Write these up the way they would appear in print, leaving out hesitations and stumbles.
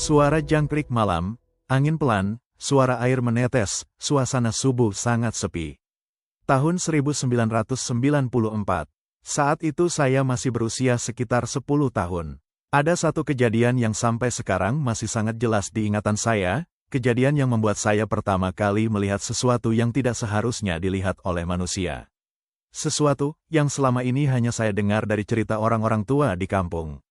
Suara jangkrik malam, angin pelan, suara air menetes, suasana subuh sangat sepi. Tahun 1994. Saat itu saya masih berusia sekitar 10 tahun. Ada satu kejadian yang sampai sekarang masih sangat jelas di ingatan saya, kejadian yang membuat saya pertama kali melihat sesuatu yang tidak seharusnya dilihat oleh manusia. Sesuatu yang selama ini hanya saya dengar dari cerita orang-orang tua di kampung.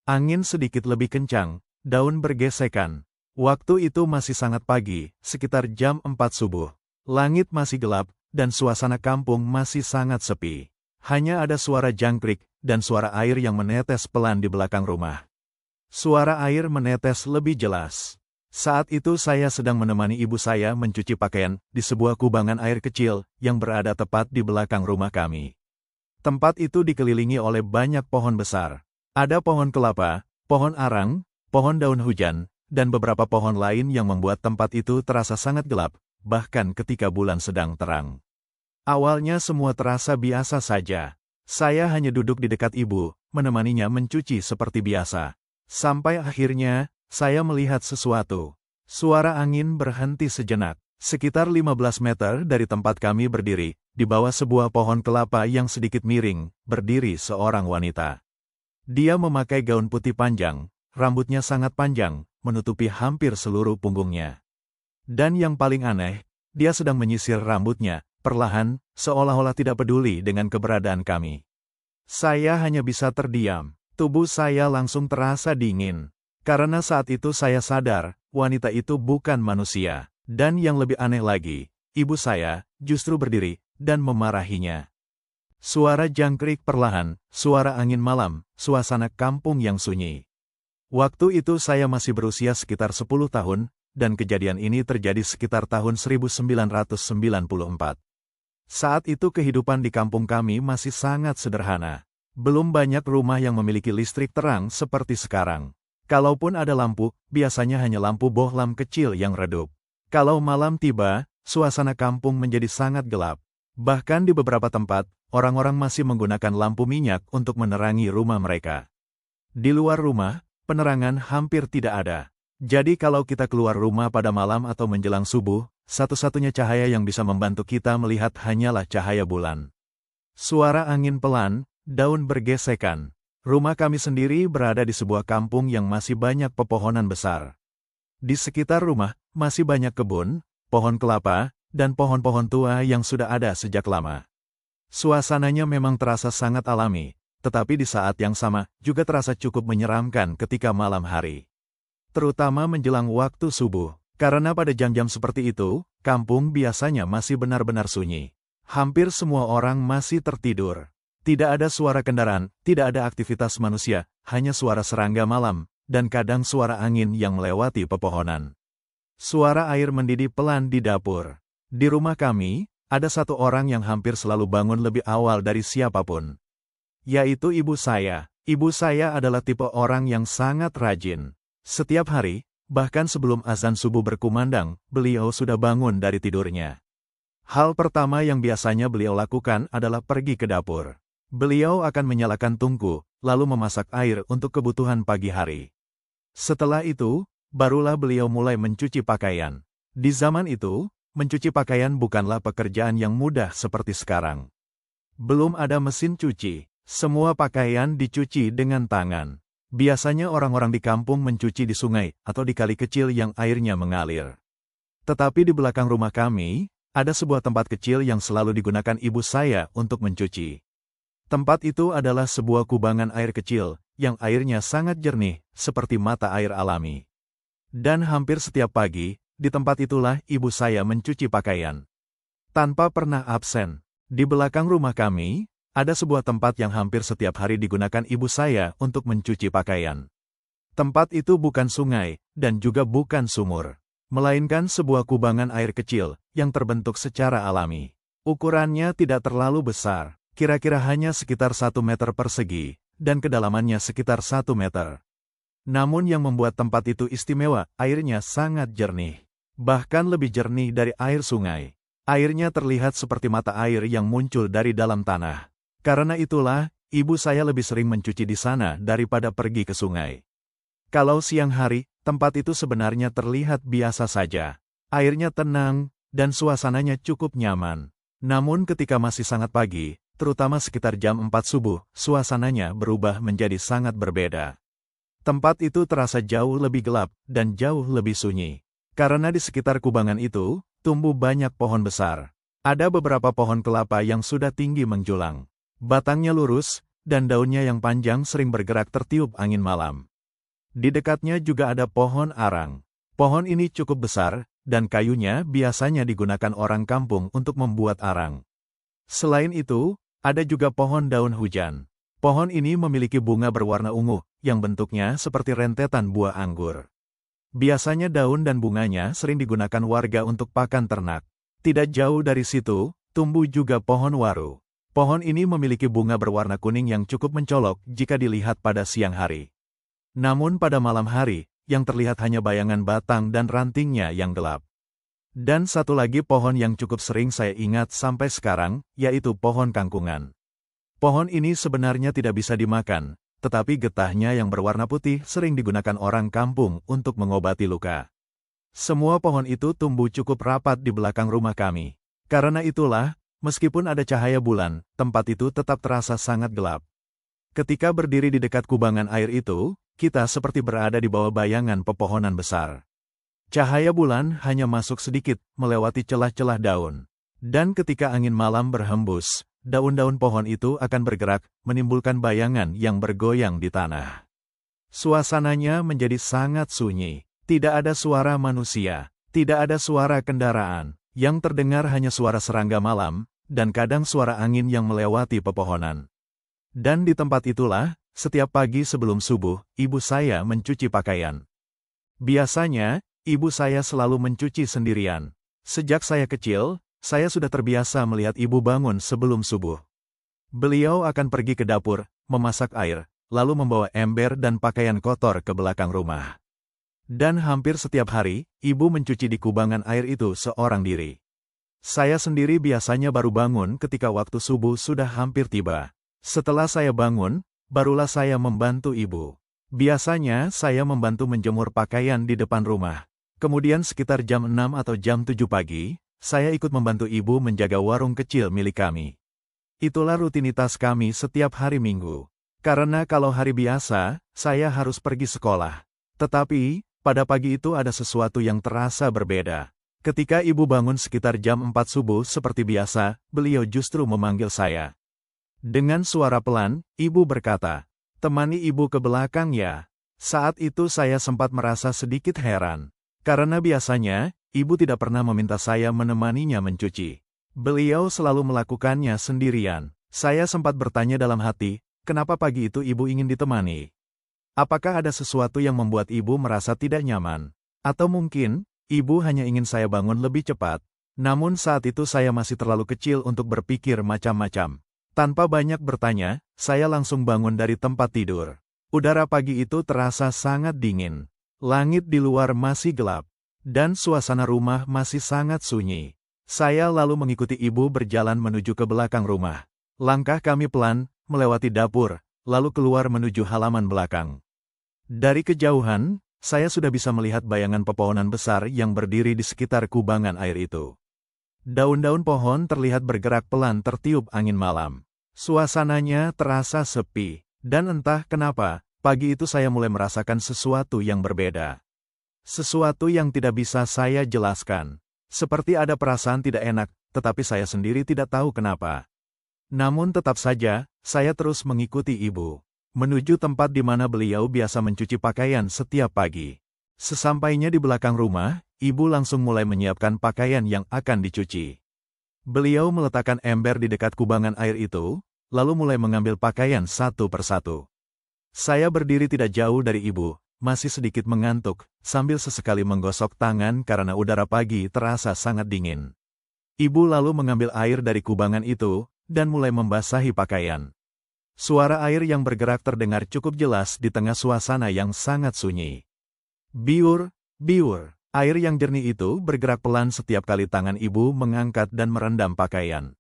Angin sedikit lebih kencang, daun bergesekan. Waktu itu masih sangat pagi, sekitar jam 4 subuh. Langit masih gelap, dan suasana kampung masih sangat sepi. Hanya ada suara jangkrik, dan suara air yang menetes pelan di belakang rumah. Suara air menetes lebih jelas. Saat itu saya sedang menemani ibu saya mencuci pakaian di sebuah kubangan air kecil yang berada tepat di belakang rumah kami. Tempat itu dikelilingi oleh banyak pohon besar. Ada pohon kelapa, pohon arang, pohon daun hujan, dan beberapa pohon lain yang membuat tempat itu terasa sangat gelap, bahkan ketika bulan sedang terang. Awalnya semua terasa biasa saja. Saya hanya duduk di dekat ibu, menemaninya mencuci seperti biasa. Sampai akhirnya, saya melihat sesuatu. Suara angin berhenti sejenak. Sekitar 15 meter dari tempat kami berdiri, di bawah sebuah pohon kelapa yang sedikit miring, berdiri seorang wanita. Dia memakai gaun putih panjang, rambutnya sangat panjang, menutupi hampir seluruh punggungnya. Dan yang paling aneh, dia sedang menyisir rambutnya, perlahan, seolah-olah tidak peduli dengan keberadaan kami. Saya hanya bisa terdiam, tubuh saya langsung terasa dingin. Karena saat itu saya sadar, wanita itu bukan manusia. Dan yang lebih aneh lagi, ibu saya justru berdiri dan memarahinya. Suara jangkrik perlahan, suara angin malam, suasana kampung yang sunyi. Waktu itu saya masih berusia sekitar 10 tahun, dan kejadian ini terjadi sekitar tahun 1994. Saat itu kehidupan di kampung kami masih sangat sederhana. Belum banyak rumah yang memiliki listrik terang seperti sekarang. Kalaupun ada lampu, biasanya hanya lampu bohlam kecil yang redup. Kalau malam tiba, suasana kampung menjadi sangat gelap. Bahkan di beberapa tempat, orang-orang masih menggunakan lampu minyak untuk menerangi rumah mereka. Di luar rumah, penerangan hampir tidak ada. Jadi kalau kita keluar rumah pada malam atau menjelang subuh, satu-satunya cahaya yang bisa membantu kita melihat hanyalah cahaya bulan. Suara angin pelan, daun bergesekan. Rumah kami sendiri berada di sebuah kampung yang masih banyak pepohonan besar. Di sekitar rumah, masih banyak kebun, pohon kelapa, dan pohon-pohon tua yang sudah ada sejak lama. Suasananya memang terasa sangat alami, tetapi di saat yang sama juga terasa cukup menyeramkan ketika malam hari. Terutama menjelang waktu subuh, karena pada jam-jam seperti itu, kampung biasanya masih benar-benar sunyi. Hampir semua orang masih tertidur. Tidak ada suara kendaraan, tidak ada aktivitas manusia, hanya suara serangga malam, dan kadang suara angin yang melewati pepohonan. Suara air mendidih pelan di dapur. Di rumah kami, ada satu orang yang hampir selalu bangun lebih awal dari siapapun. Yaitu ibu saya. Ibu saya adalah tipe orang yang sangat rajin. Setiap hari, bahkan sebelum azan subuh berkumandang, beliau sudah bangun dari tidurnya. Hal pertama yang biasanya beliau lakukan adalah pergi ke dapur. Beliau akan menyalakan tungku, lalu memasak air untuk kebutuhan pagi hari. Setelah itu, barulah beliau mulai mencuci pakaian. Di zaman itu, mencuci pakaian bukanlah pekerjaan yang mudah seperti sekarang. Belum ada mesin cuci, semua pakaian dicuci dengan tangan. Biasanya orang-orang di kampung mencuci di sungai atau di kali kecil yang airnya mengalir. Tetapi di belakang rumah kami, ada sebuah tempat kecil yang selalu digunakan ibu saya untuk mencuci. Tempat itu adalah sebuah kubangan air kecil, yang airnya sangat jernih, seperti mata air alami. Dan hampir setiap pagi, di tempat itulah ibu saya mencuci pakaian. Tanpa pernah absen, di belakang rumah kami, ada sebuah tempat yang hampir setiap hari digunakan ibu saya untuk mencuci pakaian. Tempat itu bukan sungai, dan juga bukan sumur, melainkan sebuah kubangan air kecil, yang terbentuk secara alami. Ukurannya tidak terlalu besar, kira-kira hanya sekitar 1 meter persegi, dan kedalamannya sekitar 1 meter. Namun yang membuat tempat itu istimewa, airnya sangat jernih. Bahkan lebih jernih dari air sungai. Airnya terlihat seperti mata air yang muncul dari dalam tanah. Karena itulah, ibu saya lebih sering mencuci di sana daripada pergi ke sungai. Kalau siang hari, tempat itu sebenarnya terlihat biasa saja. Airnya tenang, dan suasananya cukup nyaman. Namun ketika masih sangat pagi, terutama sekitar jam 4 subuh, suasananya berubah menjadi sangat berbeda. Tempat itu terasa jauh lebih gelap dan jauh lebih sunyi. Karena di sekitar kubangan itu, tumbuh banyak pohon besar. Ada beberapa pohon kelapa yang sudah tinggi menjulang. Batangnya lurus, dan daunnya yang panjang sering bergerak tertiup angin malam. Di dekatnya juga ada pohon arang. Pohon ini cukup besar, dan kayunya biasanya digunakan orang kampung untuk membuat arang. Selain itu, ada juga pohon daun hujan. Pohon ini memiliki bunga berwarna ungu, yang bentuknya seperti rentetan buah anggur. Biasanya daun dan bunganya sering digunakan warga untuk pakan ternak. Tidak jauh dari situ, tumbuh juga pohon waru. Pohon ini memiliki bunga berwarna kuning yang cukup mencolok jika dilihat pada siang hari. Namun pada malam hari, yang terlihat hanya bayangan batang dan rantingnya yang gelap. Dan satu lagi pohon yang cukup sering saya ingat sampai sekarang, yaitu pohon kangkungan. Pohon ini sebenarnya tidak bisa dimakan, tetapi getahnya yang berwarna putih sering digunakan orang kampung untuk mengobati luka. Semua pohon itu tumbuh cukup rapat di belakang rumah kami. Karena itulah, meskipun ada cahaya bulan, tempat itu tetap terasa sangat gelap. Ketika berdiri di dekat kubangan air itu, kita seperti berada di bawah bayangan pepohonan besar. Cahaya bulan hanya masuk sedikit, melewati celah-celah daun. Dan ketika angin malam berhembus, daun-daun pohon itu akan bergerak, menimbulkan bayangan yang bergoyang di tanah. Suasananya menjadi sangat sunyi. Tidak ada suara manusia, tidak ada suara kendaraan. Yang terdengar hanya suara serangga malam, dan kadang suara angin yang melewati pepohonan. Dan di tempat itulah, setiap pagi sebelum subuh, ibu saya mencuci pakaian. Biasanya, ibu saya selalu mencuci sendirian. Sejak saya kecil, saya sudah terbiasa melihat ibu bangun sebelum subuh. Beliau akan pergi ke dapur, memasak air, lalu membawa ember dan pakaian kotor ke belakang rumah. Dan hampir setiap hari, ibu mencuci di kubangan air itu seorang diri. Saya sendiri biasanya baru bangun ketika waktu subuh sudah hampir tiba. Setelah saya bangun, barulah saya membantu ibu. Biasanya saya membantu menjemur pakaian di depan rumah. Kemudian sekitar jam 6 atau jam 7 pagi, saya ikut membantu ibu menjaga warung kecil milik kami. Itulah rutinitas kami setiap hari Minggu. Karena kalau hari biasa, saya harus pergi sekolah. Tetapi, pada pagi itu ada sesuatu yang terasa berbeda. Ketika ibu bangun sekitar jam 4 subuh seperti biasa, beliau justru memanggil saya. Dengan suara pelan, ibu berkata, "Temani ibu ke belakang ya." Saat itu saya sempat merasa sedikit heran. Karena biasanya, ibu tidak pernah meminta saya menemaninya mencuci. Beliau selalu melakukannya sendirian. Saya sempat bertanya dalam hati, kenapa pagi itu ibu ingin ditemani? Apakah ada sesuatu yang membuat ibu merasa tidak nyaman? Atau mungkin, ibu hanya ingin saya bangun lebih cepat? Namun saat itu saya masih terlalu kecil untuk berpikir macam-macam. Tanpa banyak bertanya, saya langsung bangun dari tempat tidur. Udara pagi itu terasa sangat dingin. Langit di luar masih gelap. Dan suasana rumah masih sangat sunyi. Saya lalu mengikuti ibu berjalan menuju ke belakang rumah. Langkah kami pelan, melewati dapur, lalu keluar menuju halaman belakang. Dari kejauhan, saya sudah bisa melihat bayangan pepohonan besar yang berdiri di sekitar kubangan air itu. Daun-daun pohon terlihat bergerak pelan tertiup angin malam. Suasananya terasa sepi, dan entah kenapa, pagi itu saya mulai merasakan sesuatu yang berbeda. Sesuatu yang tidak bisa saya jelaskan. Seperti ada perasaan tidak enak, tetapi saya sendiri tidak tahu kenapa. Namun tetap saja, saya terus mengikuti ibu. Menuju tempat di mana beliau biasa mencuci pakaian setiap pagi. Sesampainya di belakang rumah, ibu langsung mulai menyiapkan pakaian yang akan dicuci. Beliau meletakkan ember di dekat kubangan air itu, lalu mulai mengambil pakaian satu persatu. Saya berdiri tidak jauh dari ibu, masih sedikit mengantuk, sambil sesekali menggosok tangan karena udara pagi terasa sangat dingin. Ibu lalu mengambil air dari kubangan itu, dan mulai membasahi pakaian. Suara air yang bergerak terdengar cukup jelas di tengah suasana yang sangat sunyi. Biur, biur, air yang jernih itu bergerak pelan setiap kali tangan ibu mengangkat dan merendam pakaian.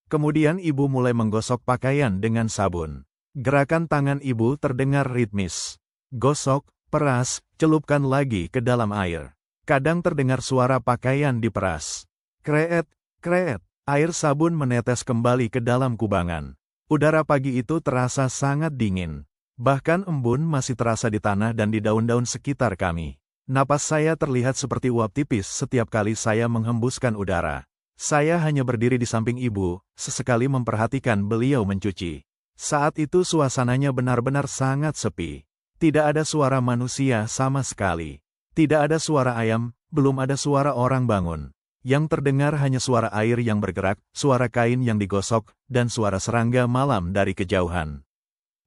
Kemudian ibu mulai menggosok pakaian dengan sabun. Gerakan tangan ibu terdengar ritmis. Gosok, Peras, celupkan lagi ke dalam air. Kadang terdengar suara pakaian diperas. Kreet, kreet, air sabun menetes kembali ke dalam kubangan. Udara pagi itu terasa sangat dingin. Bahkan embun masih terasa di tanah dan di daun-daun sekitar kami. Napas saya terlihat seperti uap tipis setiap kali saya menghembuskan udara. Saya hanya berdiri di samping ibu, sesekali memperhatikan beliau mencuci. Saat itu suasananya benar-benar sangat sepi. Tidak ada suara manusia sama sekali. Tidak ada suara ayam, belum ada suara orang bangun. Yang terdengar hanya suara air yang bergerak, suara kain yang digosok, dan suara serangga malam dari kejauhan.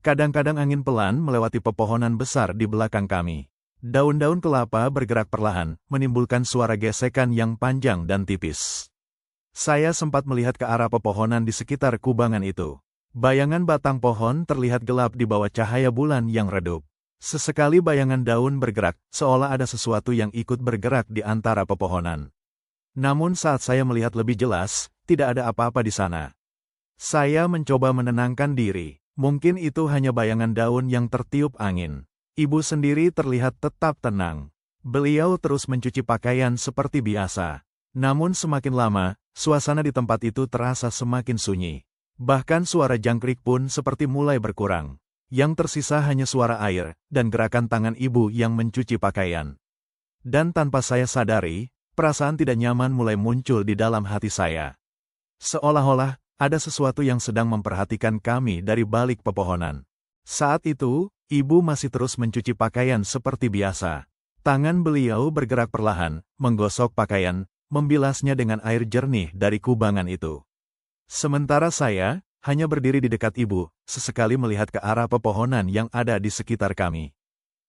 Kadang-kadang angin pelan melewati pepohonan besar di belakang kami. Daun-daun kelapa bergerak perlahan, menimbulkan suara gesekan yang panjang dan tipis. Saya sempat melihat ke arah pepohonan di sekitar kubangan itu. Bayangan batang pohon terlihat gelap di bawah cahaya bulan yang redup. Sesekali bayangan daun bergerak, seolah ada sesuatu yang ikut bergerak di antara pepohonan. Namun saat saya melihat lebih jelas, tidak ada apa-apa di sana. Saya mencoba menenangkan diri. Mungkin itu hanya bayangan daun yang tertiup angin. Ibu sendiri terlihat tetap tenang. Beliau terus mencuci pakaian seperti biasa. Namun semakin lama, suasana di tempat itu terasa semakin sunyi. Bahkan suara jangkrik pun seperti mulai berkurang. Yang tersisa hanya suara air, dan gerakan tangan ibu yang mencuci pakaian. Dan tanpa saya sadari, perasaan tidak nyaman mulai muncul di dalam hati saya. Seolah-olah, ada sesuatu yang sedang memperhatikan kami dari balik pepohonan. Saat itu, ibu masih terus mencuci pakaian seperti biasa. Tangan beliau bergerak perlahan, menggosok pakaian, membilasnya dengan air jernih dari kubangan itu. Sementara saya, hanya berdiri di dekat ibu, sesekali melihat ke arah pepohonan yang ada di sekitar kami.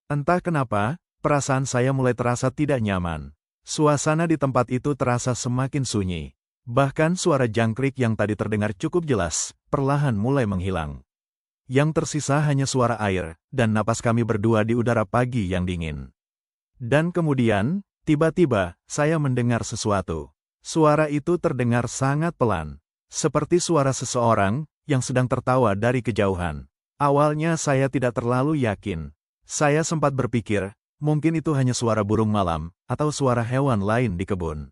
Entah kenapa, perasaan saya mulai terasa tidak nyaman. Suasana di tempat itu terasa semakin sunyi. Bahkan suara jangkrik yang tadi terdengar cukup jelas, perlahan mulai menghilang. Yang tersisa hanya suara air, dan napas kami berdua di udara pagi yang dingin. Dan kemudian, tiba-tiba, saya mendengar sesuatu. Suara itu terdengar sangat pelan, seperti suara seseorang yang sedang tertawa dari kejauhan. Awalnya saya tidak terlalu yakin. Saya sempat berpikir, mungkin itu hanya suara burung malam, atau suara hewan lain di kebun.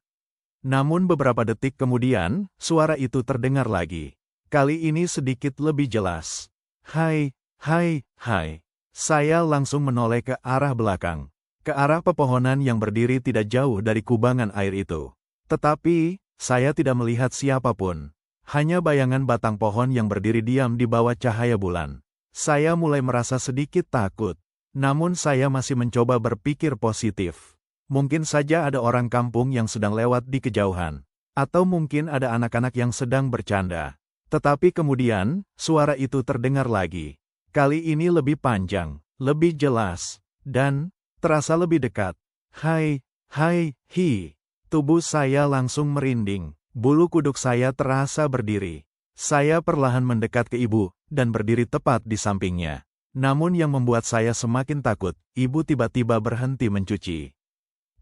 Namun beberapa detik kemudian, suara itu terdengar lagi. Kali ini sedikit lebih jelas. Hai, hai, hai. Saya langsung menoleh ke arah belakang. Ke arah pepohonan yang berdiri tidak jauh dari kubangan air itu. Tetapi, saya tidak melihat siapapun. Hanya bayangan batang pohon yang berdiri diam di bawah cahaya bulan. Saya mulai merasa sedikit takut. Namun saya masih mencoba berpikir positif. Mungkin saja ada orang kampung yang sedang lewat di kejauhan. Atau mungkin ada anak-anak yang sedang bercanda. Tetapi kemudian, suara itu terdengar lagi. Kali ini lebih panjang, lebih jelas, dan terasa lebih dekat. Hai, hai, hi. Tubuh saya langsung merinding. Bulu kuduk saya terasa berdiri. Saya perlahan mendekat ke ibu, dan berdiri tepat di sampingnya. Namun yang membuat saya semakin takut, ibu tiba-tiba berhenti mencuci.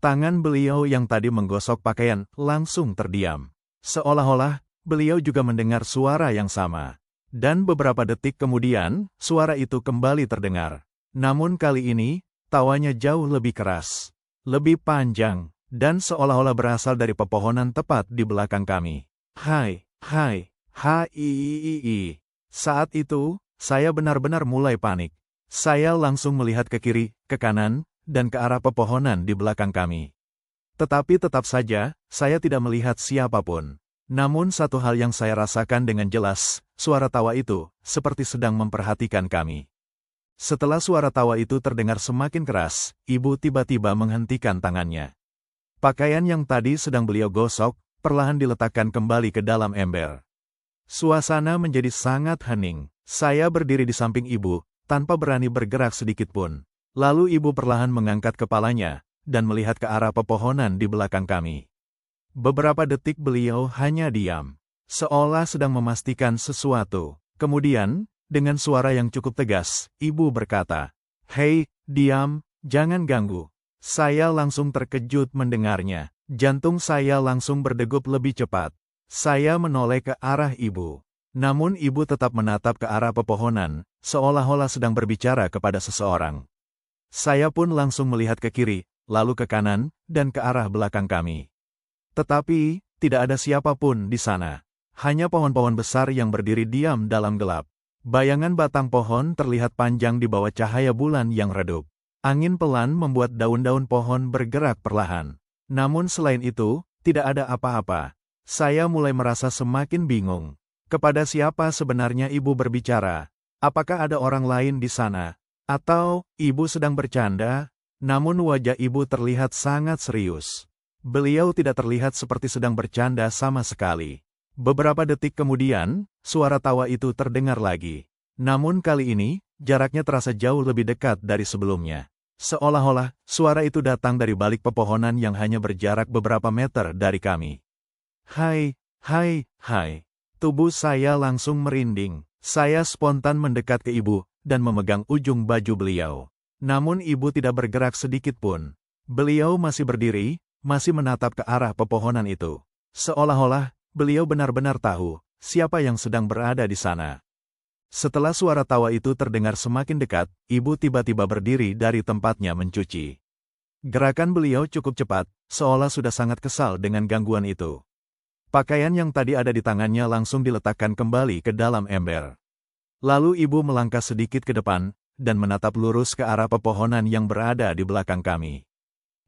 Tangan beliau yang tadi menggosok pakaian langsung terdiam. Seolah-olah, beliau juga mendengar suara yang sama. Dan beberapa detik kemudian, suara itu kembali terdengar. Namun kali ini, tawanya jauh lebih keras, lebih panjang, dan seolah-olah berasal dari pepohonan tepat di belakang kami. Hai, hai, hai. Saat itu, saya benar-benar mulai panik. Saya langsung melihat ke kiri, ke kanan, dan ke arah pepohonan di belakang kami. Tetapi tetap saja, saya tidak melihat siapapun. Namun satu hal yang saya rasakan dengan jelas, suara tawa itu, seperti sedang memperhatikan kami. Setelah suara tawa itu terdengar semakin keras, ibu tiba-tiba menghentikan tangannya. Pakaian yang tadi sedang beliau gosok, perlahan diletakkan kembali ke dalam ember. Suasana menjadi sangat hening. Saya berdiri di samping ibu, tanpa berani bergerak sedikit pun. Lalu ibu perlahan mengangkat kepalanya, dan melihat ke arah pepohonan di belakang kami. Beberapa detik beliau hanya diam, seolah sedang memastikan sesuatu. Kemudian, dengan suara yang cukup tegas, ibu berkata, "Hei, diam, jangan ganggu." Saya langsung terkejut mendengarnya. Jantung saya langsung berdegup lebih cepat. Saya menoleh ke arah ibu. Namun ibu tetap menatap ke arah pepohonan, seolah-olah sedang berbicara kepada seseorang. Saya pun langsung melihat ke kiri, lalu ke kanan, dan ke arah belakang kami. Tetapi, tidak ada siapapun di sana. Hanya pohon-pohon besar yang berdiri diam dalam gelap. Bayangan batang pohon terlihat panjang di bawah cahaya bulan yang redup. Angin pelan membuat daun-daun pohon bergerak perlahan. Namun selain itu, tidak ada apa-apa. Saya mulai merasa semakin bingung. Kepada siapa sebenarnya ibu berbicara? Apakah ada orang lain di sana? Atau, ibu sedang bercanda? Namun wajah ibu terlihat sangat serius. Beliau tidak terlihat seperti sedang bercanda sama sekali. Beberapa detik kemudian, suara tawa itu terdengar lagi. Namun kali ini, jaraknya terasa jauh lebih dekat dari sebelumnya. Seolah-olah, suara itu datang dari balik pepohonan yang hanya berjarak beberapa meter dari kami. Hai, hai, hai. Tubuh saya langsung merinding. Saya spontan mendekat ke ibu, dan memegang ujung baju beliau. Namun ibu tidak bergerak sedikit pun. Beliau masih berdiri, masih menatap ke arah pepohonan itu. Seolah-olah, beliau benar-benar tahu, siapa yang sedang berada di sana. Setelah suara tawa itu terdengar semakin dekat, ibu tiba-tiba berdiri dari tempatnya mencuci. Gerakan beliau cukup cepat, seolah sudah sangat kesal dengan gangguan itu. Pakaian yang tadi ada di tangannya langsung diletakkan kembali ke dalam ember. Lalu ibu melangkah sedikit ke depan, dan menatap lurus ke arah pepohonan yang berada di belakang kami.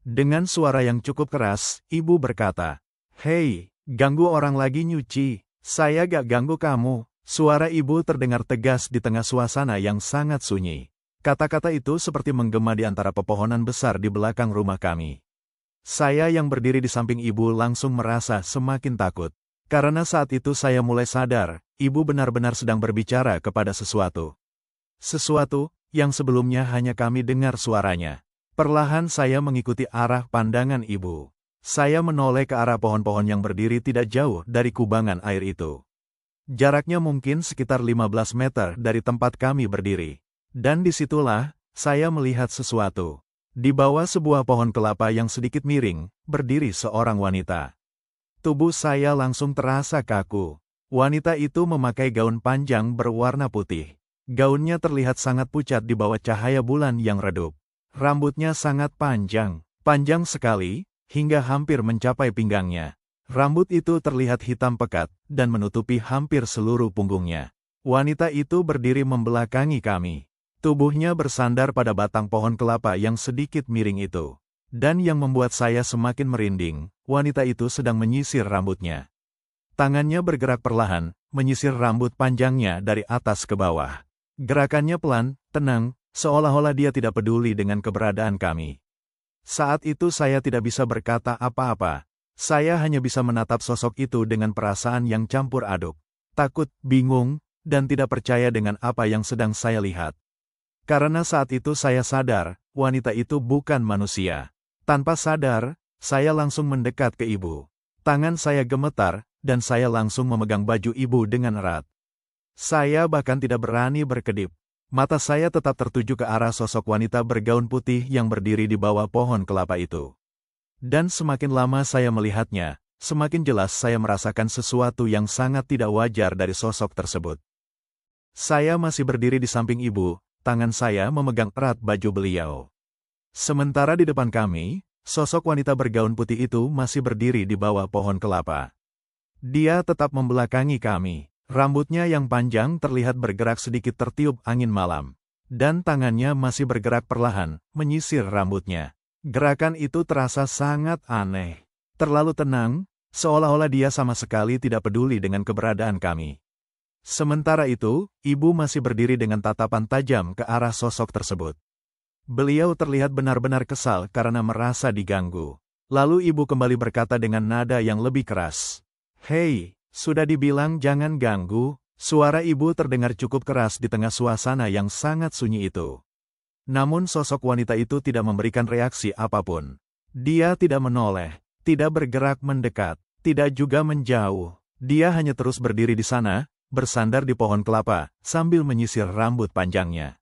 Dengan suara yang cukup keras, ibu berkata, "Hei, ganggu orang lagi nyuci, saya gak ganggu kamu." Suara ibu terdengar tegas di tengah suasana yang sangat sunyi. Kata-kata itu seperti menggema di antara pepohonan besar di belakang rumah kami. Saya yang berdiri di samping ibu langsung merasa semakin takut. Karena saat itu saya mulai sadar, ibu benar-benar sedang berbicara kepada sesuatu. Sesuatu yang sebelumnya hanya kami dengar suaranya. Perlahan saya mengikuti arah pandangan ibu. Saya menoleh ke arah pohon-pohon yang berdiri tidak jauh dari kubangan air itu. Jaraknya mungkin sekitar 15 meter dari tempat kami berdiri. Dan disitulah, saya melihat sesuatu. Di bawah sebuah pohon kelapa yang sedikit miring, berdiri seorang wanita. Tubuh saya langsung terasa kaku. Wanita itu memakai gaun panjang berwarna putih. Gaunnya terlihat sangat pucat di bawah cahaya bulan yang redup. Rambutnya sangat panjang, panjang sekali, hingga hampir mencapai pinggangnya. Rambut itu terlihat hitam pekat, dan menutupi hampir seluruh punggungnya. Wanita itu berdiri membelakangi kami. Tubuhnya bersandar pada batang pohon kelapa yang sedikit miring itu. Dan yang membuat saya semakin merinding, wanita itu sedang menyisir rambutnya. Tangannya bergerak perlahan, menyisir rambut panjangnya dari atas ke bawah. Gerakannya pelan, tenang, seolah-olah dia tidak peduli dengan keberadaan kami. Saat itu saya tidak bisa berkata apa-apa. Saya hanya bisa menatap sosok itu dengan perasaan yang campur aduk. Takut, bingung, dan tidak percaya dengan apa yang sedang saya lihat. Karena saat itu saya sadar, wanita itu bukan manusia. Tanpa sadar, saya langsung mendekat ke ibu. Tangan saya gemetar, dan saya langsung memegang baju ibu dengan erat. Saya bahkan tidak berani berkedip. Mata saya tetap tertuju ke arah sosok wanita bergaun putih yang berdiri di bawah pohon kelapa itu. Dan semakin lama saya melihatnya, semakin jelas saya merasakan sesuatu yang sangat tidak wajar dari sosok tersebut. Saya masih berdiri di samping ibu, tangan saya memegang erat baju beliau. Sementara di depan kami, sosok wanita bergaun putih itu masih berdiri di bawah pohon kelapa. Dia tetap membelakangi kami. Rambutnya yang panjang terlihat bergerak sedikit tertiup angin malam. Dan tangannya masih bergerak perlahan, menyisir rambutnya. Gerakan itu terasa sangat aneh. Terlalu tenang, seolah-olah dia sama sekali tidak peduli dengan keberadaan kami. Sementara itu, ibu masih berdiri dengan tatapan tajam ke arah sosok tersebut. Beliau terlihat benar-benar kesal karena merasa diganggu. Lalu ibu kembali berkata dengan nada yang lebih keras. "Hei, sudah dibilang jangan ganggu." Suara ibu terdengar cukup keras di tengah suasana yang sangat sunyi itu. Namun sosok wanita itu tidak memberikan reaksi apapun. Dia tidak menoleh, tidak bergerak mendekat, tidak juga menjauh. Dia hanya terus berdiri di sana, bersandar di pohon kelapa, sambil menyisir rambut panjangnya.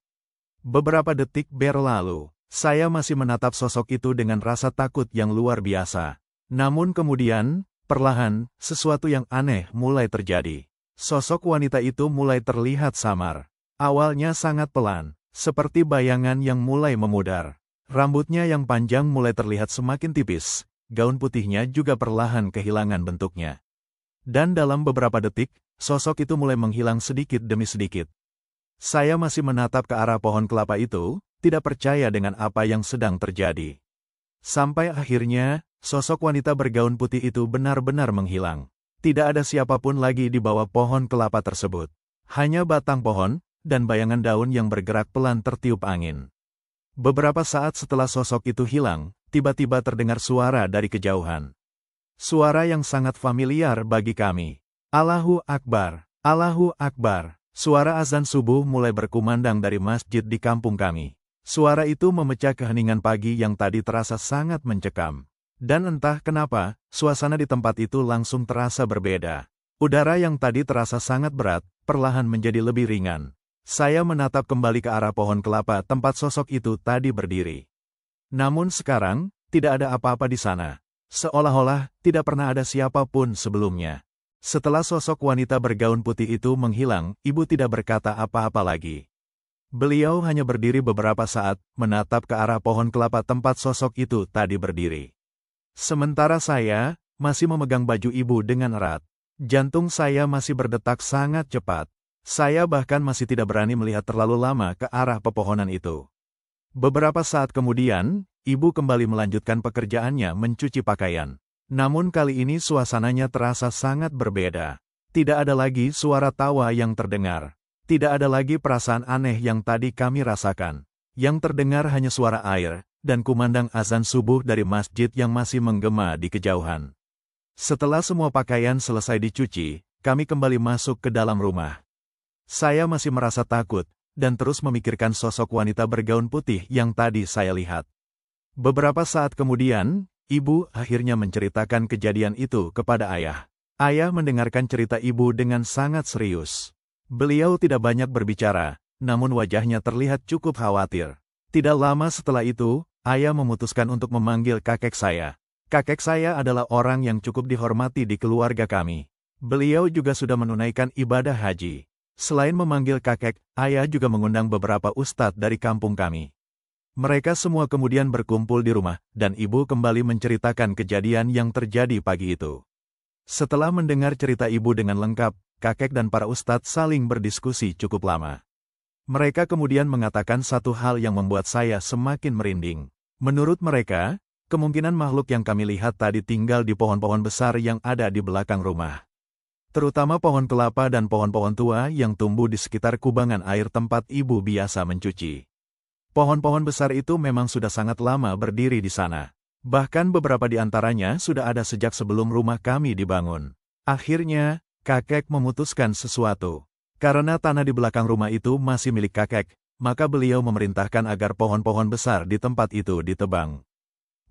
Beberapa detik berlalu, saya masih menatap sosok itu dengan rasa takut yang luar biasa. Namun kemudian, perlahan, sesuatu yang aneh mulai terjadi. Sosok wanita itu mulai terlihat samar. Awalnya sangat pelan, seperti bayangan yang mulai memudar. Rambutnya yang panjang mulai terlihat semakin tipis, gaun putihnya juga perlahan kehilangan bentuknya. Dan dalam beberapa detik, sosok itu mulai menghilang sedikit demi sedikit. Saya masih menatap ke arah pohon kelapa itu, tidak percaya dengan apa yang sedang terjadi. Sampai akhirnya, sosok wanita bergaun putih itu benar-benar menghilang. Tidak ada siapapun lagi di bawah pohon kelapa tersebut. Hanya batang pohon, dan bayangan daun yang bergerak pelan tertiup angin. Beberapa saat setelah sosok itu hilang, tiba-tiba terdengar suara dari kejauhan. Suara yang sangat familiar bagi kami. Allahu Akbar, Allahu Akbar. Suara azan subuh mulai berkumandang dari masjid di kampung kami. Suara itu memecah keheningan pagi yang tadi terasa sangat mencekam. Dan entah kenapa, suasana di tempat itu langsung terasa berbeda. Udara yang tadi terasa sangat berat, perlahan menjadi lebih ringan. Saya menatap kembali ke arah pohon kelapa tempat sosok itu tadi berdiri. Namun sekarang, tidak ada apa-apa di sana. Seolah-olah tidak pernah ada siapapun sebelumnya. Setelah sosok wanita bergaun putih itu menghilang, ibu tidak berkata apa-apa lagi. Beliau hanya berdiri beberapa saat, menatap ke arah pohon kelapa tempat sosok itu tadi berdiri. Sementara saya, masih memegang baju ibu dengan erat. Jantung saya masih berdetak sangat cepat. Saya bahkan masih tidak berani melihat terlalu lama ke arah pepohonan itu. Beberapa saat kemudian, ibu kembali melanjutkan pekerjaannya mencuci pakaian. Namun kali ini suasananya terasa sangat berbeda. Tidak ada lagi suara tawa yang terdengar. Tidak ada lagi perasaan aneh yang tadi kami rasakan. Yang terdengar hanya suara air, dan kumandang azan subuh dari masjid yang masih menggema di kejauhan. Setelah semua pakaian selesai dicuci, kami kembali masuk ke dalam rumah. Saya masih merasa takut, dan terus memikirkan sosok wanita bergaun putih yang tadi saya lihat. Beberapa saat kemudian, ibu akhirnya menceritakan kejadian itu kepada ayah. Ayah mendengarkan cerita ibu dengan sangat serius. Beliau tidak banyak berbicara, namun wajahnya terlihat cukup khawatir. Tidak lama setelah itu, ayah memutuskan untuk memanggil kakek saya. Kakek saya adalah orang yang cukup dihormati di keluarga kami. Beliau juga sudah menunaikan ibadah haji. Selain memanggil kakek, ayah juga mengundang beberapa ustadz dari kampung kami. Mereka semua kemudian berkumpul di rumah, dan ibu kembali menceritakan kejadian yang terjadi pagi itu. Setelah mendengar cerita ibu dengan lengkap, kakek dan para ustadz saling berdiskusi cukup lama. Mereka kemudian mengatakan satu hal yang membuat saya semakin merinding. Menurut mereka, kemungkinan makhluk yang kami lihat tadi tinggal di pohon-pohon besar yang ada di belakang rumah. Terutama pohon kelapa dan pohon-pohon tua yang tumbuh di sekitar kubangan air tempat ibu biasa mencuci. Pohon-pohon besar itu memang sudah sangat lama berdiri di sana. Bahkan beberapa di antaranya sudah ada sejak sebelum rumah kami dibangun. Akhirnya, kakek memutuskan sesuatu. Karena tanah di belakang rumah itu masih milik kakek, maka beliau memerintahkan agar pohon-pohon besar di tempat itu ditebang.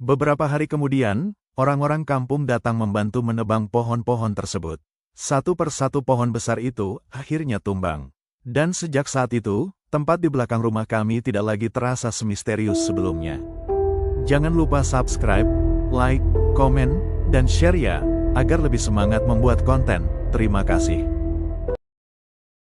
Beberapa hari kemudian, orang-orang kampung datang membantu menebang pohon-pohon tersebut. Satu persatu pohon besar itu akhirnya tumbang. Dan sejak saat itu, tempat di belakang rumah kami tidak lagi terasa semisterius sebelumnya. Jangan lupa subscribe, like, komen, dan share ya, agar lebih semangat membuat konten. Terima kasih.